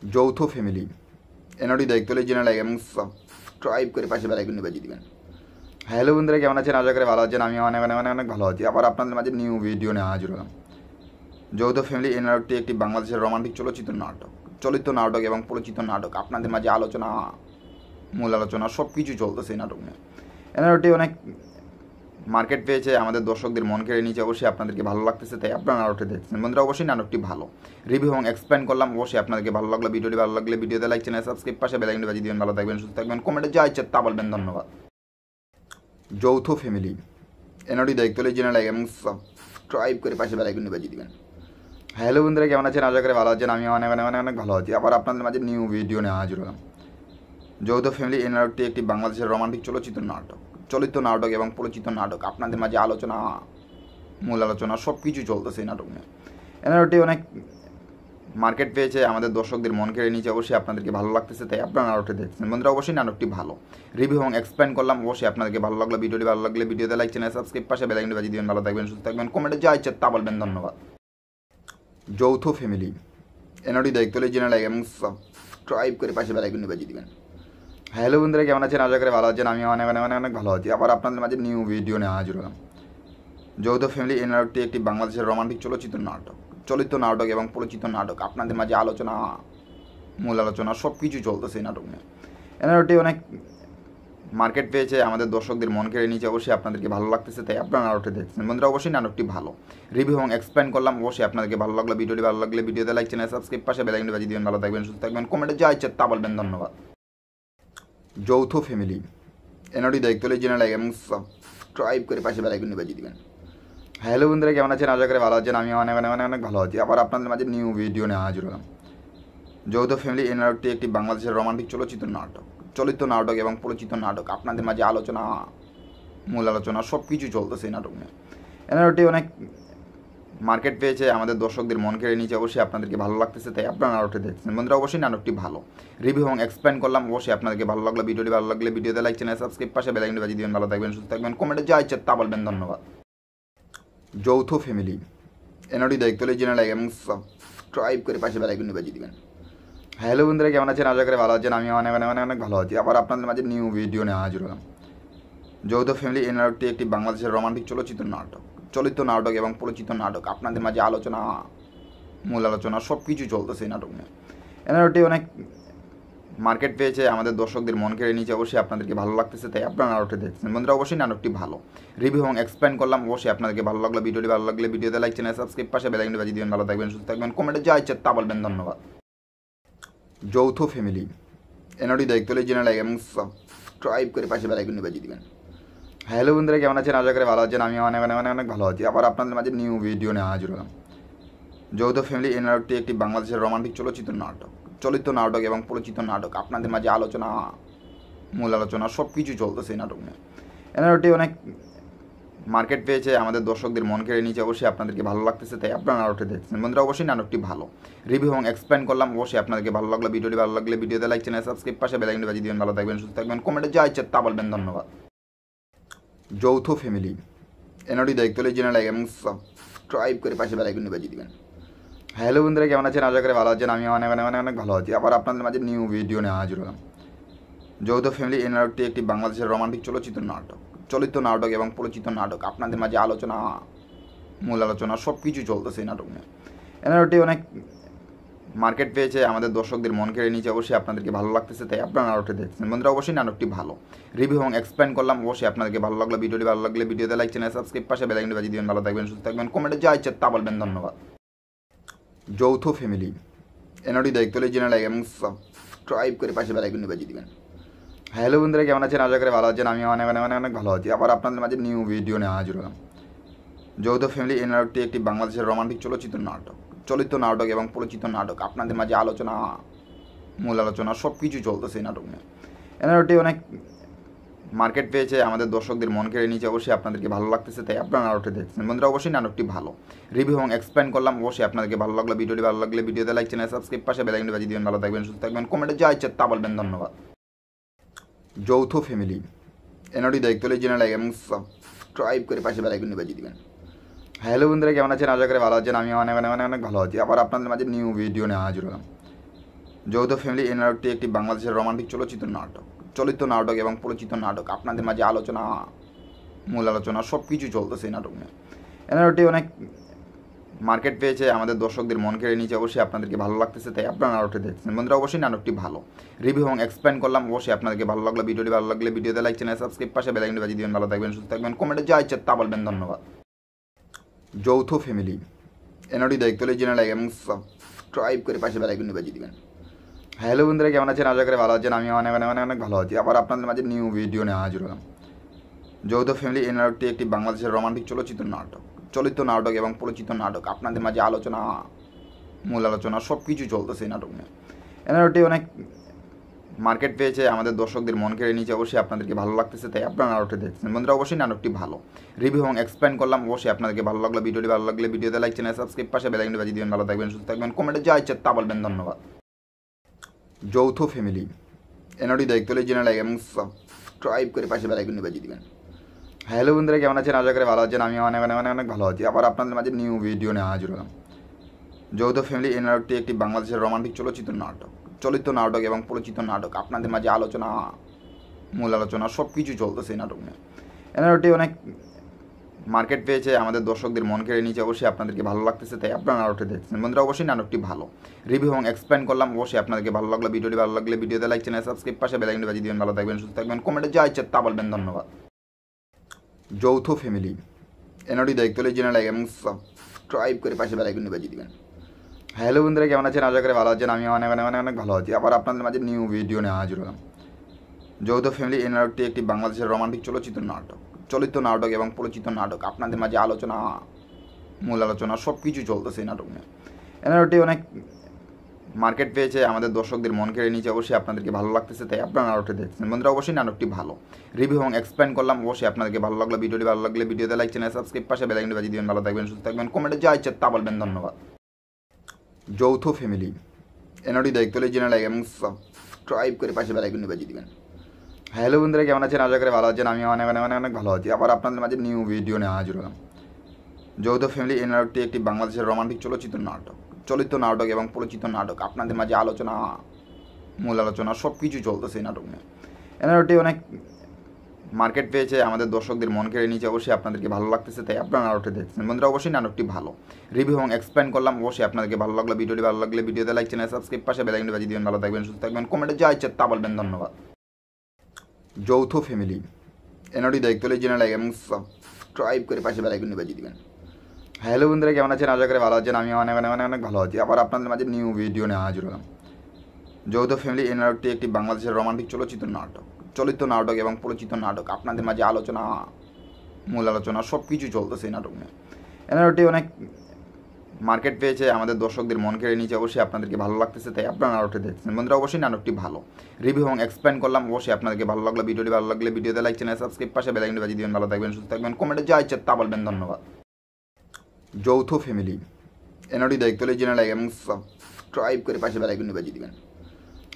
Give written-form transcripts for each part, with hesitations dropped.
যৌথ ফ্যামিলি এনওডি দায়িত্ব channel like এবং সাবস্ক্রাইব করে পাশে বেল আইকনটি বাজিয়ে দিবেন। হ্যালো বন্ধুরা, কেমন আছেন? আশা করি ভালো আছেন। আমি অনেক অনেক অনেক অনেক ভালো আছি। আবার আপনাদের মাঝে নিউ ভিডিও নিয়ে হাজির হলাম। যৌথ ফ্যামিলি এই নাটকটি একটি বাংলাদেশের রোমান্টিক চলিত নাটক এবং পরিচিত নাটক। আপনাদের মাঝে মূল আলোচনা সব কিছু চলতেছে এই নাটক নিয়ে। এই নাটকটি অনেক মার্কেট পেয়েছে, আমাদের দর্শকদের মন কেড়ে নিয়েছে। অবশ্যই আপনাদেরকে ভালো লাগতেছে, তাই আপনারা নাটকটি দেখছেন। বন্ধুরা, অবশ্যই নাটকটি ভালো রিভিউ এবং এক্সপ্লেন করলাম। অবশ্যই আপনাদেরকে ভালো লাগলো, ভিডিওটি ভালো লাগলে ভিডিওতে লাইক, চ্যানেল সাবস্ক্রাইব, পাশে বেল আইকনটি বাজিয়ে দিবেন। ভালো থাকবেন, সুস্থ থাকবেন, কমেন্টে যা ইচ্ছা তা বলবেন। ধন্যবাদ। যৌথ ফ্যামিলি এনওডি দায়িত্ব চ্যানেল লাইক এবং সাবস্ক্রাইব করে পাশে বেল আইকনটি বাজিয়ে দিবেন। হ্যালো বন্ধুরা, কেমন আছেন? আশা করি ভালো আছেন। আমি অনেক অনেক অনেক অনেক ভালো আছি। আবার আপনাদের মাঝে নিউ ভিডিও নিয়ে হাজির হলাম। যৌথ ফ্যামিলি এই নাটকটি একটি বাংলাদেশের রোমান্টিক চলিত নাটক এবং পরিচিত নাটক। আপনাদের মাঝে মূল আলোচনা সব কিছু চলতেছে এই নাটক নিয়ে। এই নাটকটি অনেক মার্কেট পেয়েছে, আমাদের দর্শকদের মন কেড়ে নিয়েছে। অবশ্যই আপনাদেরকে ভালো লাগতেছে, তাই আপনারা নাটকটি দেখছেন। বন্ধুরা, অবশ্যই নাটকটি ভালো রিভিউ এবং এক্সপ্লেন করলাম। অবশ্যই আপনাদেরকে ভালো লাগলো, ভিডিওটি ভালো লাগলে ভিডিওতে লাইক, চ্যানেল সাবস্ক্রাইব, পাশে বেল আইকনটি বাজিয়ে দিবেন। ভালো থাকবেন, সুস্থ থাকবেন, কমেন্টে যা ইচ্ছা তা বলবেন। ধন্যবাদ। যৌথ ফ্যামিলি এনওডি দায়িত্ব চ্যানেল লাইক এবং সাবস্ক্রাইব করে পাশে বেল আইকনটি বাজিয়ে দিবেন। হ্যালো বন্ধুরা, কেমন আছেন? আশা করি ভালো আছেন। আমি অনেক অনেক অনেক অনেক ভালো আছি। আবার আপনাদের মাঝে নিউ ভিডিও নিয়ে হাজির হলাম। যৌথ ফ্যামিলি এই নাটকটি একটি বাংলাদেশের রোমান্টিক চলিত নাটক এবং পরিচিত নাটক। আপনাদের মাঝে মূল আলোচনা সব কিছু চলতেছে এই নাটক নিয়ে। এই নাটকটি অনেক মার্কেট পেয়েছে, আমাদের দর্শকদের মন কেড়ে নিয়েছে। অবশ্যই আপনাদেরকে ভালো লাগতেছে, তাই আপনারা নাটকটি দেখছেন। বন্ধুরা, অবশ্যই নাটকটি ভালো রিভিউ এবং এক্সপ্লেন করলাম। অবশ্যই আপনাদেরকে ভালো লাগলো, ভিডিওটি ভালো লাগলে ভিডিওতে লাইক, চ্যানেল সাবস্ক্রাইব, পাশে বেল আইকনটি বাজিয়ে দিবেন। ভালো থাকবেন, সুস্থ থাকবেন, কমেন্টে যা ইচ্ছা তা বলবেন। ধন্যবাদ। যৌথ ফ্যামিলি এনওডি দায়িত্ব চ্যানেল লাইক এবং সাবস্ক্রাইব করে পাশে বেল আইকনটি বাজিয়ে দিবেন। হ্যালো বন্ধুরা, কেমন আছেন? আশা করি ভালো আছেন। আমি অনেক অনেক অনেক অনেক ভালো আছি। আবার আপনাদের মাঝে নিউ ভিডিও নিয়ে হাজির হলাম। যৌথ ফ্যামিলি এই নাটকটি একটি বাংলাদেশের রোমান্টিক চলিত নাটক এবং পরিচিত নাটক। আপনাদের মাঝে মূল আলোচনা সব কিছু চলতেছে এই নাটক নিয়ে। এই নাটকটি অনেক মার্কেট পেয়েছে, আমাদের দর্শকদের মন কেড়ে নিয়েছে। অবশ্যই আপনাদেরকে ভালো লাগতেছে, তাই আপনারা নাটকটি দেখছেন। বন্ধুরা, অবশ্যই নাটকটি ভালো রিভিউ এবং এক্সপ্লেন করলাম। অবশ্যই আপনাদেরকে ভালো লাগলো, ভিডিওটি ভালো লাগলে ভিডিওতে লাইক, চ্যানেল সাবস্ক্রাইব, পাশে বেল আইকনটি বাজিয়ে দিবেন। ভালো থাকবেন, সুস্থ থাকবেন, কমেন্টে যা ইচ্ছা তা বলবেন। ধন্যবাদ। যৌথ ফ্যামিলি এনওডি দায়িত্ব চ্যানেল লাইক এবং সাবস্ক্রাইব করে পাশে বেল আইকনটি বাজিয়ে দিবেন। হ্যালো বন্ধুরা, কেমন আছেন? আশা করি ভালো আছেন। আমি অনেক অনেক অনেক অনেক ভালো আছি। আবার আপনাদের মাঝে নিউ ভিডিও নিয়ে হাজির হলাম। যৌথ ফ্যামিলি এই নাটকটি একটি বাংলাদেশের রোমান্টিক চলিত নাটক এবং পরিচিত নাটক। আপনাদের মাঝে মূল আলোচনা সব কিছু চলতেছে এই নাটক নিয়ে। এই নাটকটি অনেক মার্কেট পেয়েছে, আমাদের দর্শকদের মন কেড়ে নিয়েছে। অবশ্যই আপনাদেরকে ভালো লাগতেছে, তাই আপনারা নাটকটি দেখছেন। বন্ধুরা, অবশ্যই নাটকটি ভালো রিভিউ এবং এক্সপ্লেন করলাম। অবশ্যই আপনাদেরকে ভালো লাগলো, ভিডিওটি ভালো লাগলে ভিডিওতে লাইক, চ্যানেল সাবস্ক্রাইব, পাশে বেল আইকনটি বাজিয়ে দিবেন। ভালো থাকবেন, সুস্থ থাকবেন, কমেন্টে যা ইচ্ছা তা বলবেন। ধন্যবাদ। যৌথ ফ্যামিলি এনওডি দায়িত্ব চ্যানেল লাইক এবং সাবস্ক্রাইব করে পাশে বেল আইকনটি বাজিয়ে দিবেন। হ্যালো বন্ধুরা, কেমন আছেন? আশা করি ভালো আছেন। আমি অনেক অনেক অনেক অনেক ভালো আছি। আবার আপনাদের মাঝে নিউ ভিডিও নিয়ে হাজির হলাম। যৌথ ফ্যামিলি এই নাটকটি একটি বাংলাদেশের রোমান্টিক চলিত নাটক এবং পরিচিত নাটক। আপনাদের মাঝে মূল আলোচনা সব কিছু চলতেছে এই নাটক নিয়ে। এই নাটকটি অনেক মার্কেট পেয়েছে, আমাদের দর্শকদের মন কেড়ে নিয়েছে। অবশ্যই আপনাদেরকে ভালো লাগতেছে, তাই আপনারা নাটকটি দেখছেন। বন্ধুরা, অবশ্যই নাটকটি ভালো রিভিউ এবং এক্সপ্লেন করলাম। অবশ্যই আপনাদেরকে ভালো লাগলো, ভিডিওটি ভালো লাগলে ভিডিওতে লাইক, চ্যানেল সাবস্ক্রাইব, পাশে বেল আইকনটি বাজিয়ে দিবেন। ভালো থাকবেন, সুস্থ থাকবেন, কমেন্টে যা ইচ্ছা তা বলবেন। ধন্যবাদ। যৌথ ফ্যামিলি এনওডি দায়িত্ব চ্যানেল লাইক এবং সাবস্ক্রাইব করে পাশে বেল আইকনটি বাজিয়ে দিবেন। হ্যালো বন্ধুরা, কেমন আছেন? আশা করি ভালো আছেন। আমি অনেক অনেক অনেক অনেক ভালো আছি। আবার আপনাদের মাঝে নিউ ভিডিও নিয়ে হাজির হলাম। যৌথ ফ্যামিলি এই নাটকটি একটি বাংলাদেশের রোমান্টিক চলিত নাটক এবং পরিচিত নাটক। আপনাদের মাঝে মূল আলোচনা সব কিছু চলতেছে এই নাটক নিয়ে। এই নাটকটি অনেক মার্কেট পেয়েছে, আমাদের দর্শকদের মন কেড়ে নিয়েছে। অবশ্যই আপনাদেরকে ভালো লাগতেছে, তাই আপনারা নাটকটি দেখছেন। বন্ধুরা, অবশ্যই নাটকটি ভালো রিভিউ এবং এক্সপ্লেন করলাম। অবশ্যই আপনাদেরকে ভালো লাগলো, ভিডিওটি ভালো লাগলে ভিডিওতে লাইক, চ্যানেল সাবস্ক্রাইব, পাশে বেল আইকনটি বাজিয়ে দিবেন। ভালো থাকবেন, সুস্থ থাকবেন, কমেন্টে যা ইচ্ছা তা বলবেন। ধন্যবাদ। যৌথ ফ্যামিলি এনওডি দায়িত্ব চ্যানেল লাইক এবং সাবস্ক্রাইব করে পাশে বেল আইকনটি বাজিয়ে দিবেন। হ্যালো বন্ধুরা, কেমন আছেন? আশা করি ভালো আছেন। আমি অনেক অনেক অনেক অনেক ভালো আছি। আবার আপনাদের মাঝে নিউ ভিডিও নিয়ে হাজির হলাম। যৌথ ফ্যামিলি এই নাটকটি একটি বাংলাদেশের রোমান্টিক চলিত নাটক এবং পরিচিত নাটক। আপনাদের মাঝে মূল আলোচনা সব কিছু চলতেছে এই নাটক নিয়ে। এই নাটকটি অনেক মার্কেট পেয়েছে, আমাদের দর্শকদের মন কেড়ে নিয়েছে। অবশ্যই আপনাদেরকে ভালো লাগতেছে, তাই আপনারা নাটকটি দেখছেন। বন্ধুরা, অবশ্যই নাটকটি ভালো রিভিউ এবং এক্সপ্লেন করলাম। অবশ্যই আপনাদেরকে ভালো লাগলো, ভিডিওটি ভালো লাগলে ভিডিওতে লাইক, চ্যানেল সাবস্ক্রাইব, পাশে বেল আইকনটি বাজিয়ে দিবেন। ভালো থাকবেন, সুস্থ থাকবেন, কমেন্টে যা ইচ্ছা তা বলবেন। ধন্যবাদ। যৌথ ফ্যামিলি এনওডি দায়িত্ব চ্যানেল লাইক এবং সাবস্ক্রাইব করে পাশে বেল আইকনটি বাজিয়ে দিবেন। হ্যালো বন্ধুরা, কেমন আছেন? আশা করি ভালো আছেন। আমি অনেক অনেক অনেক অনেক ভালো আছি। আবার আপনাদের মাঝে নিউ ভিডিও নিয়ে হাজির হলাম। যৌথ ফ্যামিলি এই নাটকটি একটি বাংলাদেশের রোমান্টিক চলচ্চিত্র নাটক, চলিত নাটক এবং পরিচিত নাটক। আপনাদের মাঝে আলোচনা, মূল আলোচনা সব কিছু চলতেছে এই নাটক নিয়ে। এই নাটকটি অনেক মার্কেট পেয়েছে, আমাদের দর্শকদের মন কেড়ে নিয়েছে। অবশ্যই আপনাদেরকে ভালো লাগতেছে, তাই আপনারা নাটকটি দেখছেন। বন্ধুরা অবশ্যই নাটকটি ভালো, রিভিউ এবং এক্সপ্লেন করলাম। অবশ্যই আপনাদেরকে ভালো লাগলো, ভিডিওটি ভালো লাগলে ভিডিওতে লাইক, চ্যানেল সাবস্ক্রাইব, পাশে বেল আইকনটি বাজিয়ে দিবেন। ভালো থাকবেন, সুস্থ থাকবেন, কমেন্টে যা ইচ্ছা তা বলবেন। ধন্যবাদ। যৌথ ফ্যামিলি এই নাটকটি দেখতে হলে চ্যানেল লাইক এবং সাবস্ক্রাইব করে পাশে বেল আইকনটি বাজিয়ে দিবেন। হ্যালো বন্ধুরা, কেমন আছেন? আশা করি ভালো আছেন। আমি অনেক অনেক অনেক অনেক ভালো আছি। আবার আপনাদের মাঝে নিউ ভিডিও নিয়ে হাজির হলাম। যৌথ ফ্যামিলি এই নাটকটি একটি বাংলাদেশের রোমান্টিক চলচ্চিত্র নাটক, চলিত নাটক এবং পরিচিত নাটক। আপনাদের মাঝে আলোচনা, মূল আলোচনা সব কিছু চলতেছে এই নাটক নিয়ে। এই নাটকটি অনেক মার্কেট পেয়েছে, আমাদের দর্শকদের মন কেড়ে নিয়েছে। অবশ্যই আপনাদেরকে ভালো লাগতেছে, তাই আপনারা নাটকটি দেখছেন। বন্ধুরা অবশ্যই নাটকটি ভালো, রিভিউ এবং এক্সপ্লেন করলাম। অবশ্যই আপনাদেরকে ভালো লাগলো, ভিডিওটি ভালো লাগলে ভিডিওতে লাইক, চ্যানেল সাবস্ক্রাইব, পাশে বেল আইকনটি বাজিয়ে দিবেন। ভালো থাকবেন, সুস্থ থাকবেন, কমেন্টে যা ইচ্ছা তা বলবেন। ধন্যবাদ। যৌথ ফ্যামিলি এই নাটকটি দেখতে হলে চ্যানেল লাইক এবং সাবস্ক্রাইব করে পাশে বেল আইকনটি বাজিয়ে দিবেন। হ্যালো বন্ধুরা, কেমন আছেন? আশা করি ভালো আছেন। আমি অনেক অনেক অনেক অনেক ভালো আছি। আবার আপনাদের মাঝে নিউ ভিডিও নিয়ে হাজির হলাম। যৌথ ফ্যামিলি এই নাটকটি একটি বাংলাদেশের রোমান্টিক চলচ্চিত্র নাটক, চলিত নাটক এবং পরিচিত নাটক। আপনাদের মাঝে আলোচনা, মূল আলোচনা সব কিছু চলতেছে এই নাটক নিয়ে। এই নাটকটি অনেক মার্কেট পেয়েছে, আমাদের দর্শকদের মন কেড়ে নিয়েছে। অবশ্যই আপনাদেরকে ভালো লাগতেছে, তাই আপনারা নাটকটি দেখছেন। বন্ধুরা অবশ্যই নাটকটি ভালো, রিভিউ এবং এক্সপ্লেন করলাম। অবশ্যই আপনাদেরকে ভালো লাগলো, ভিডিওটি ভালো লাগলে ভিডিওতে লাইক, চ্যানেল সাবস্ক্রাইব, পাশে বেল আইকনটি বাজিয়ে দিবেন। ভালো থাকবেন, সুস্থ থাকবেন, কমেন্টে যা ইচ্ছা তা বলবেন। ধন্যবাদ। যৌথ ফ্যামিলি এই নাটকটি দেখতে হলে চ্যানেল লাইক এবং সাবস্ক্রাইব করে পাশে বেল আইকনটি বাজিয়ে দিবেন। হ্যালো বন্ধুরা, কেমন আছেন? আশা করি ভালো আছেন। আমি অনেক অনেক অনেক অনেক ভালো আছি। আবার আপনাদের মাঝে নিউ ভিডিও নিয়ে হাজির হলাম। যৌথ ফ্যামিলি এই নাটকটি একটি বাংলাদেশের রোমান্টিক চলচ্চিত্র নাটক, চলিত নাটক এবং পরিচিত নাটক। আপনাদের মাঝে আলোচনা, মূল আলোচনা সব কিছু চলতেছে এই নাটক নিয়ে। এই নাটকটি অনেক মার্কেট পেয়েছে, আমাদের দর্শকদের মন কেড়ে নিয়েছে। অবশ্যই আপনাদেরকে ভালো লাগতেছে, তাই আপনারা নাটকটি দেখছেন। বন্ধুরা অবশ্যই নাটকটি ভালো, রিভিউ এবং এক্সপ্লেন করলাম। অবশ্যই আপনাদেরকে ভালো লাগলো, ভিডিওটি ভালো লাগলে ভিডিওতে লাইক, চ্যানেল সাবস্ক্রাইব, পাশে বেল আইকনটি বাজিয়ে দিবেন। ভালো থাকবেন, সুস্থ থাকবেন, কমেন্টে যা ইচ্ছা তা বলবেন। ধন্যবাদ। যৌথ ফ্যামিলি এই নাটকটি দেখতে হলে চ্যানেল লাইক এবং সাবস্ক্রাইব করে পাশে বেল আইকনটি বাজিয়ে দিবেন। হ্যালো বন্ধুরা, কেমন আছেন? আশা করি ভালো আছেন। আমি অনেক অনেক অনেক অনেক ভালো আছি। আবার আপনাদের মাঝে নিউ ভিডিও নিয়ে হাজির হলাম। যৌথ ফ্যামিলি এই নাটকটি একটি বাংলাদেশের রোমান্টিক চলচ্চিত্র নাটক, চলিত নাটক এবং পরিচিত নাটক। আপনাদের মাঝে আলোচনা, মূল আলোচনা সব কিছু চলতেছে এই নাটক নিয়ে। এই নাটকটি অনেক মার্কেট পেয়েছে, আমাদের দর্শকদের মন কেড়ে নিয়েছে। অবশ্যই আপনাদেরকে ভালো লাগতেছে, তাই আপনারা নাটকটি দেখছেন। বন্ধুরা অবশ্যই নাটকটি ভালো, রিভিউ এবং এক্সপ্লেন করলাম। অবশ্যই আপনাদেরকে ভালো লাগলো, ভিডিওটি ভালো লাগলে ভিডিওতে লাইক, চ্যানেল সাবস্ক্রাইব, পাশে বেল আইকনটি বাজিয়ে দিবেন। ভালো থাকবেন, সুস্থ থাকবেন, কমেন্টে যা ইচ্ছা তা বলবেন। ধন্যবাদ। যৌথ ফ্যামিলি এই নাটকটি দেখতে হলে চ্যানেল লাইক এবং সাবস্ক্রাইব করে পাশে বেল আইকনটি বাজিয়ে দিবেন। হ্যালো বন্ধুরা, কেমন আছেন? আশা করি ভালো আছেন। আমি অনেক অনেক অনেক অনেক ভালো আছি। আবার আপনাদের মাঝে নিউ ভিডিও নিয়ে হাজির হলাম। যৌথ ফ্যামিলি এই নাটকটি একটি বাংলাদেশের রোমান্টিক চলচ্চিত্র নাটক, চলিত নাটক এবং পরিচিত নাটক। আপনাদের মাঝে আলোচনা, মূল আলোচনা সব কিছু চলতেছে এই নাটক নিয়ে। এই নাটকটি অনেক মার্কেট পেয়েছে, আমাদের দর্শকদের মন কেড়ে নিয়েছে। অবশ্যই আপনাদেরকে ভালো লাগতেছে, তাই আপনারা নাটকটি দেখছেন। বন্ধুরা অবশ্যই নাটকটি ভালো, রিভিউ এবং এক্সপ্লেন করলাম। অবশ্যই আপনাদেরকে ভালো লাগলো, ভিডিওটি ভালো লাগলে ভিডিওতে লাইক, চ্যানেল সাবস্ক্রাইব, পাশে বেল আইকনটি বাজিয়ে দিবেন। ভালো থাকবেন, সুস্থ থাকবেন, কমেন্টে যা ইচ্ছা তা বলবেন। ধন্যবাদ। যৌথ ফ্যামিলি এই নাটকটি দেখতে হলে চ্যানেল লাইক এবং সাবস্ক্রাইব করে পাশে বেল আইকনটি বাজিয়ে দিবেন।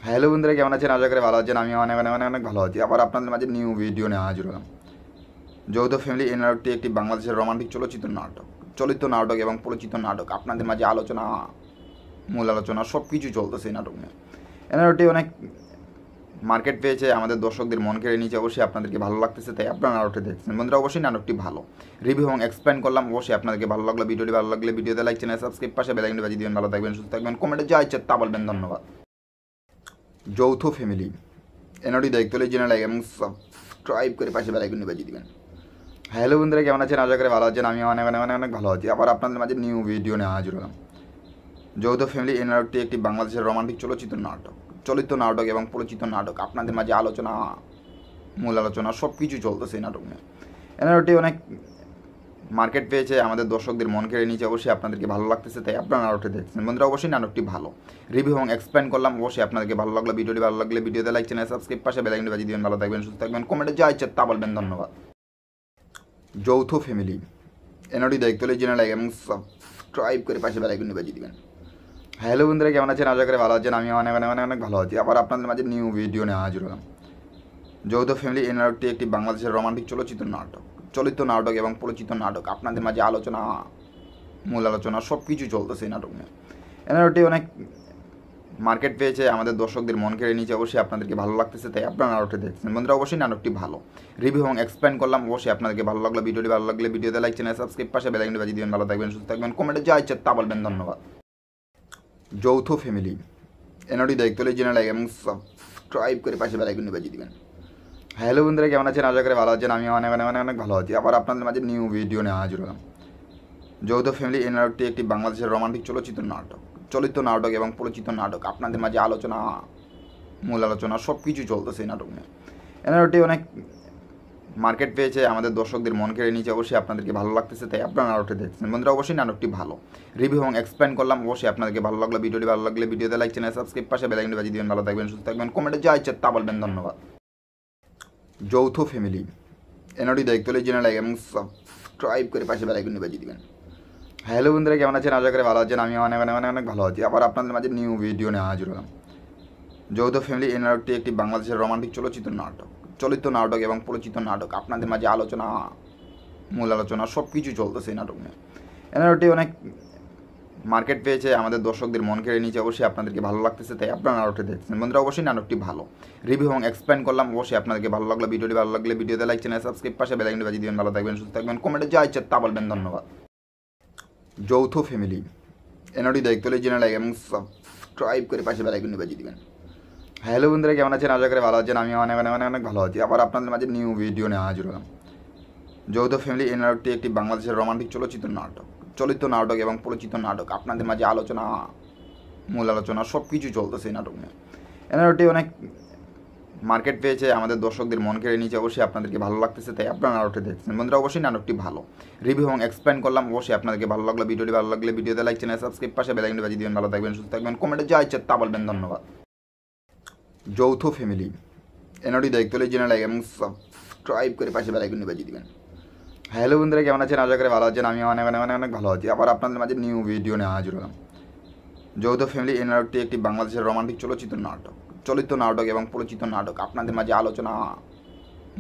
হ্যালো বন্ধুরা, কেমন আছেন? আশা করি ভালো আছেন। আমি অনেক অনেক অনেক অনেক ভালো আছি। আবার আপনাদের মাঝে নিউ ভিডিও নিয়ে হাজির হলাম। যৌথ ফ্যামিলি এই নাটকটি একটি বাংলাদেশের রোমান্টিক চলচ্চিত্র নাটক, চলিত নাটক এবং পরিচিত নাটক। আপনাদের মাঝে আলোচনা, মূল আলোচনা সব কিছু চলতেছে এই নাটক নিয়ে। এই নাটকটি অনেক মার্কেট পেয়েছে, আমাদের দর্শকদের মন কেড়ে নিয়েছে। অবশ্যই আপনাদেরকে ভালো লাগতেছে, তাই আপনারা নাটকটি দেখছেন। বন্ধুরা অবশ্যই নাটকটি ভালো, রিভিউ এবং এক্সপ্লেন করলাম। অবশ্যই আপনাদেরকে ভালো লাগলো, ভিডিওটি ভালো লাগলে ভিডিওতে লাইক, চ্যানেল সাবস্ক্রাইব, পাশে বেল আইকনটি বাজিয়ে দিবেন। ভালো থাকবেন, সুস্থ থাকবেন, কমেন্টে যা ইচ্ছা তা বলবেন। ধন্যবাদ। যৌথ ফ্যামিলি এই নাটকটি দেখতে হলে চ্যানেল লাইক এবং সাবস্ক্রাইব করে পাশে বেল আইকনটি বাজিয়ে দিবেন। হ্যালো বন্ধুরা, কেমন আছেন? আশা করি ভালো আছেন। আমি অনেক অনেক অনেক অনেক ভালো আছি। আবার আপনাদের মাঝে নিউ ভিডিও নিয়ে হাজির হলাম। যৌথ ফ্যামিলি এই নাটকটি একটি বাংলাদেশের রোমান্টিক চলচ্চিত্র নাটক, চলিত নাটক এবং পরিচিত নাটক। আপনাদের মাঝে আলোচনা, মূল আলোচনা সব কিছু চলতেছে এই নাটক নিয়ে। এই নাটকটি অনেক মার্কেট পেয়েছে, আমাদের দর্শকদের মন কেড়ে নিয়েছে। অবশ্যই আপনাদেরকে ভালো লাগতেছে, তাই আপনারা নাটকটি দেখছেন। বন্ধুরা অবশ্যই নাটকটি ভালো, রিভিউ এবং এক্সপ্লেন করলাম। অবশ্যই আপনাদেরকে ভালো লাগলো, ভিডিওটি ভালো লাগলে ভিডিওতে লাইক, চ্যানেল সাবস্ক্রাইব, পাশে বেল আইকনটি বাজিয়ে দিবেন। ভালো থাকবেন, সুস্থ থাকবেন, কমেন্টে যা ইচ্ছা তা বলবেন। ধন্যবাদ। যৌথ ফ্যামিলি এই নাটকটি দেখতে হলে চ্যানেল লাইক এবং সাবস্ক্রাইব করে পাশে বেল আইকনটি বাজিয়ে দিবেন। হ্যালো বন্ধুরা, কেমন আছেন? আশা করি ভালো আছেন। আমি অনেক অনেক অনেক অনেক ভালো আছি। আবার আপনাদের মাঝে নিউ ভিডিও নিয়ে হাজির হলাম। যৌথ ফ্যামিলি এই নাটকটি একটি বাংলাদেশের রোমান্টিক চলচ্চিত্র নাটক, চলিত নাটক এবং পরিচিত নাটক। আপনাদের মাঝে আলোচনা, মূল আলোচনা সব কিছু চলতেছে এই নাটক নিয়ে। এই নাটকটি অনেক মার্কেট পেয়েছে আমাদের দর্শকদের মন কেড়ে নিয়েছে, অবশ্যই আপনাদেরকে ভালো লাগতেছে, তাই আপনারা নাটকটি দেখছেন। বন্ধুরা অবশ্যই নাটকটি ভালো রিভিউ এবং এক্সপ্লেন করলাম, অবশ্যই আপনাদেরকে ভালো লাগলো। ভিডিওটি ভালো লাগলে ভিডিওতে লাইক, চ্যানেল সাবস্ক্রাইব, পাশে বেল আইকনটি বাজিয়ে দিবেন। ভালো থাকবেন, সুস্থ থাকবেন, কমেন্টে যা ইচ্ছা তা বলবেন। ধন্যবাদ। যৌথ ফ্যামিলি এনওডি দায়িত্ব চ্যানেল এবং সাবস্ক্রাইব করে পাশে বেল আইকনটি বাজিয়ে দিবেন। হ্যালো বন্ধুরা, কেমন আছেন? আশা করি ভালো আছেন। আমি অনেক অনেক অনেক অনেক ভালো আছি। আবার আপনাদের মাঝে নিউ ভিডিও নিয়ে হাজির হলাম। যৌথ ফ্যামিলি এই নাটকটি একটি বাংলাদেশের রোমান্টিক চলিত নাটক এবং পরিচিত নাটক। আপনাদের মাঝে আলোচনা, মূল আলোচনা সব কিছু চলতেছে এই নাটক নিয়ে। এই নাটকটি অনেক মার্কেট পেয়েছে, আমাদের দর্শকদের মন কেড়ে নিয়েছে, অবশ্যই আপনাদেরকে ভালো লাগতেছে, তাই আপনারা নাটকটি দেখছেন। বন্ধুরা অবশ্যই নাটকটি ভালো রিভিউ এবং এক্সপ্লেন করলাম, অবশ্যই আপনাদেরকে ভালো লাগলো। ভিডিওটি ভালো লাগলে ভিডিওতে লাইক, চ্যানেল সাবস্ক্রাইব, পাশে বেল আইকনটি বাজিয়ে দিবেন। ভালো থাকবেন, সুস্থ থাকবেন, কমেন্টে যা ইচ্ছা তা বলবেন। ধন্যবাদ। যৌথ ফ্যামিলি এনওডি দায়িত্ব চ্যানেল এবং সাবস্ক্রাইব করে পাশে বেল আইকনটি বাজিয়ে দিবেন। হ্যালো বন্ধুরা, কেমন আছেন? আশা করি ভালো আছেন। আমি অনেক অনেক অনেক অনেক ভালো আছি। আবার আপনাদের মাঝে নিউ ভিডিও নিয়ে হাজির হলাম। যৌথ ফ্যামিলি এই নাটকটি একটি বাংলাদেশের রোমান্টিক চলিত নাটক এবং পরিচিত নাটক। আপনাদের মাঝে আলোচনা, মূল আলোচনা সব কিছু চলতেছে এই নাটক নিয়ে। এই নাটকটি অনেক মার্কেট পেয়েছে, আমাদের দর্শকদের মন কেড়ে নিয়েছে, অবশ্যই আপনাদেরকে ভালো লাগতেছে, তাই আপনারা নাটকটি দেখছেন। বন্ধুরা অবশ্যই নাটকটি ভালো রিভিউ এবং এক্সপ্লেন করলাম, অবশ্যই আপনাদেরকে ভালো লাগলো। ভিডিওটি ভালো লাগলে ভিডিওতে লাইক, চ্যানেল সাবস্ক্রাইব, পাশে বেল আইকনটি বাজিয়ে দিবেন। ভালো থাকবেন, সুস্থ থাকবেন, কমেন্টে যা ইচ্ছা তা বলবেন। ধন্যবাদ। যৌথ ফ্যামিলি এনওডি দায়িত্ব চ্যানেল এবং সাবস্ক্রাইব করে পাশে বেল আইকনটি বাজিয়ে দিবেন। হ্যালো বন্ধুরা, কেমন আছেন? আশা করি ভালো আছেন। আমি অনেক অনেক অনেক অনেক ভালো আছি। আবার আপনাদের মাঝে নিউ ভিডিও নিয়ে হাজির হলাম। যৌথ ফ্যামিলি এই নাটকটি একটি বাংলাদেশের রোমান্টিক চলিত নাটক এবং পরিচিত নাটক। আপনাদের মাঝে আলোচনা, মূল আলোচনা সব কিছু চলতেছে এই নাটক নিয়ে। এই নাটকটি অনেক মার্কেট পেয়েছে, আমাদের দর্শকদের মন কেড়ে নিয়েছে, অবশ্যই আপনাদেরকে ভালো লাগতেছে, তাই আপনারা নাটকটি দেখছেন। বন্ধুরা অবশ্যই নাটকটি ভালো রিভিউ এবং এক্সপ্লেন করলাম, অবশ্যই আপনাদেরকে ভালো লাগলো। ভিডিওটি ভালো লাগলে ভিডিওতে লাইক, চ্যানেল সাবস্ক্রাইব, পাশে বেল আইকনটি বাজিয়ে দিবেন। ভালো থাকবেন, সুস্থ থাকবেন, কমেন্টে যা ইচ্ছা তা বলবেন। ধন্যবাদ। যৌথ ফ্যামিলি এনওডি দায়িত্ব চ্যানেল এবং সাবস্ক্রাইব করে পাশে বেল আইকনটি বাজিয়ে দিবেন। হ্যালো বন্ধুরা, কেমন আছেন? আশা করি ভালো আছেন। আমি অনেক অনেক অনেক অনেক ভালো আছি। আবার আপনাদের মাঝে নিউ ভিডিও নিয়ে হাজির হলাম। যৌথ ফ্যামিলি এই নাটকটি একটি বাংলাদেশের রোমান্টিক চলিত নাটক এবং পরিচিত নাটক। আপনাদের মাঝে আলোচনা,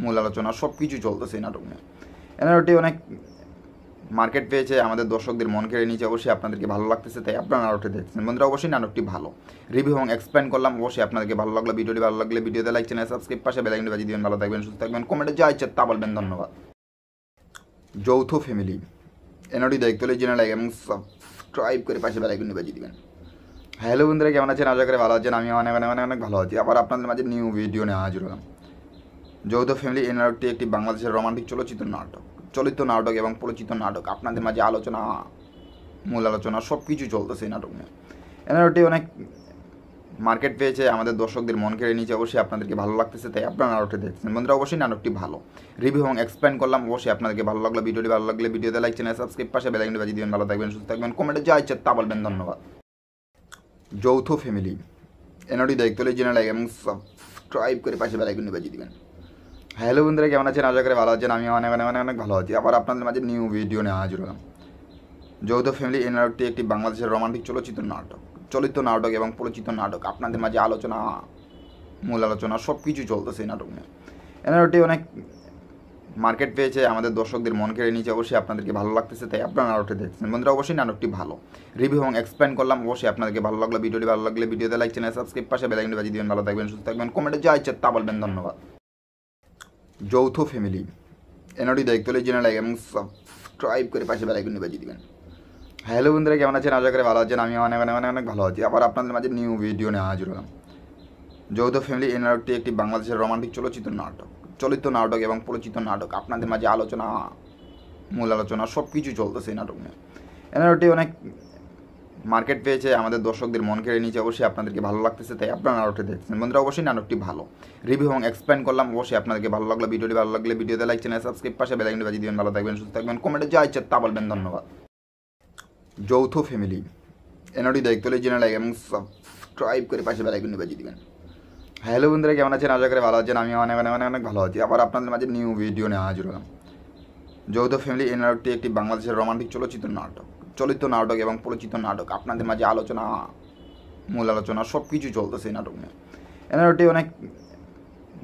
মূল আলোচনা সব কিছু চলতেছে এই নাটক নিয়ে। এই নাটকটি অনেক মার্কেট পেয়েছে, আমাদের দর্শকদের মন কেড়ে নিয়েছে, অবশ্যই আপনাদেরকে ভালো লাগতেছে, তাই আপনারা নাটকটি দেখছেন। বন্ধুরা অবশ্যই নাটকটি ভালো রিভিউ এবং এক্সপ্লেন করলাম, অবশ্যই আপনাদেরকে ভালো লাগলো। ভিডিওটি ভালো লাগলে ভিডিওতে লাইক, চ্যানেল সাবস্ক্রাইব, পাশে বেল আইকনটি বাজিয়ে দিবেন। ভালো থাকবেন, সুস্থ থাকবেন, কমেন্টে যা ইচ্ছা তা বলবেন। ধন্যবাদ। যৌথ ফ্যামিলি এনওডি দায়িত্ব চ্যানেল এবং সাবস্ক্রাইব করে পাশে বেল আইকনটি বাজিয়ে দিবেন। হ্যালো বন্ধুরা, কেমন আছেন? আশা করি ভালো আছেন। আমি অনেক অনেক অনেক অনেক ভালো আছি। আবার আপনাদের মাঝে নিউ ভিডিও নিয়ে হাজির হলাম। যৌথ ফ্যামিলি এই নাটকটি একটি বাংলাদেশের রোমান্টিক চলিত নাটক এবং পরিচিত নাটক। আপনাদের মাঝে আলোচনা, মূল আলোচনা সব কিছু চলতেছে এই নাটক নিয়ে। এই নাটকটি অনেক মার্কেট পেয়েছে, আমাদের দর্শকদের মন কেড়ে নিয়েছে, অবশ্যই আপনাদেরকে ভালো লাগতেছে, তাই আপনারা নাটকটি দেখছেন। বন্ধুরা অবশ্যই নাটকটি ভালো রিভিউ এবং এক্সপ্লেন করলাম, অবশ্যই আপনাদেরকে ভালো লাগলো। ভিডিওটি ভালো লাগলে ভিডিওতে লাইক, চ্যানেল সাবস্ক্রাইব, পাশে বেল আইকনটি বাজিয়ে দিবেন। ভালো থাকবেন, সুস্থ থাকবেন, কমেন্টে যা ইচ্ছা তা বলবেন। ধন্যবাদ। যৌথ ফ্যামিলি এনওডি দায়িত্ব চ্যানেল এবং সাবস্ক্রাইব করে পাশে বেল আইকনটি বাজিয়ে দিবেন। হ্যালো বন্ধুরা, কেমন আছেন? আশা করি ভালো আছেন। আমি অনেক অনেক অনেক অনেক ভালো আছি। আবার আপনাদের মাঝে নিউ ভিডিও নিয়ে হাজির হলাম। যৌথ ফ্যামিলি এই নাটকটি একটি বাংলাদেশের রোমান্টিক চলিত নাটক এবং পরিচিত নাটক। আপনাদের মাঝে আলোচনা, মূল আলোচনা সব কিছু চলতেছে এই নাটক নিয়ে। এই নাটকটি অনেক মার্কেট পেয়েছে, আমাদের দর্শকদের মন কেড়ে নিয়েছে, অবশ্যই আপনাদেরকে ভালো লাগতেছে, তাই আপনারা নাটকটি দেখছেন। বন্ধুরা অবশ্যই নাটকটি ভালো রিভিউ এবং এক্সপ্লেন করলাম, অবশ্যই আপনাদেরকে ভালো লাগলো। ভিডিওটি ভালো লাগলে ভিডিওতে লাইক, চ্যানেল সাবস্ক্রাইব, পাশে বেল আইকনটি বাজিয়ে দিবেন। ভালো থাকবেন, সুস্থ থাকবেন, কমেন্টে যা ইচ্ছা তা বলবেন। ধন্যবাদ। যৌথ ফ্যামিলি এনওডি দায়িত্ব চ্যানেল এবং সাবস্ক্রাইব করে পাশে বেল আইকনটি বাজিয়ে দিবেন। হ্যালো বন্ধুরা, কেমন আছেন? আশা করি ভালো আছেন। আমি অনেক অনেক অনেক অনেক ভালো আছি। আবার আপনাদের মাঝে নিউ ভিডিও নিয়ে হাজির হলাম। যৌথ ফ্যামিলি এই নাটকটি একটি বাংলাদেশের রোমান্টিক চলিত নাটক এবং পরিচিত নাটক। আপনাদের মাঝে আলোচনা, মূল আলোচনা সব কিছু চলতেছে এই নাটক নিয়ে। এই নাটকটি অনেক মার্কেট পেয়েছে, আমাদের দর্শকদের মন কেড়ে নিয়েছে, অবশ্যই আপনাদেরকে ভালো লাগতেছে, তাই আপনারা নাটকটি দেখছেন। বন্ধুরা অবশ্যই নাটকটি ভালো রিভিউ এবং এক্সপ্লেন করলাম, অবশ্যই আপনাদেরকে ভালো লাগলো। ভিডিওটি ভালো লাগলে ভিডিওতে লাইক, চ্যানেল সাবস্ক্রাইব, পাশে বেল আইকনটি বাজিয়ে দিবেন। ভালো থাকবেন, সুস্থ থাকবেন, কমেন্টে যা ইচ্ছা তা বলবেন। ধন্যবাদ। যৌথ ফ্যামিলি এনওডি দায়িত্ব চ্যানেল এবং সাবস্ক্রাইব করে পাশে বেল আইকনটি বাজিয়ে দিবেন। হ্যালো বন্ধুরা, কেমন আছেন? আশা করি ভালো আছেন। আমি অনেক অনেক অনেক অনেক ভালো আছি। আবার আপনাদের মাঝে নিউ ভিডিও নিয়ে হাজির হলাম। যৌথ ফ্যামিলি এই নাটকটি একটি বাংলাদেশের রোমান্টিক চলিত নাটক এবং পরিচিত নাটক। আপনাদের মাঝে আলোচনা, মূল আলোচনা সব কিছু চলতেছে এই নাটক নিয়ে। এই নাটকটি অনেক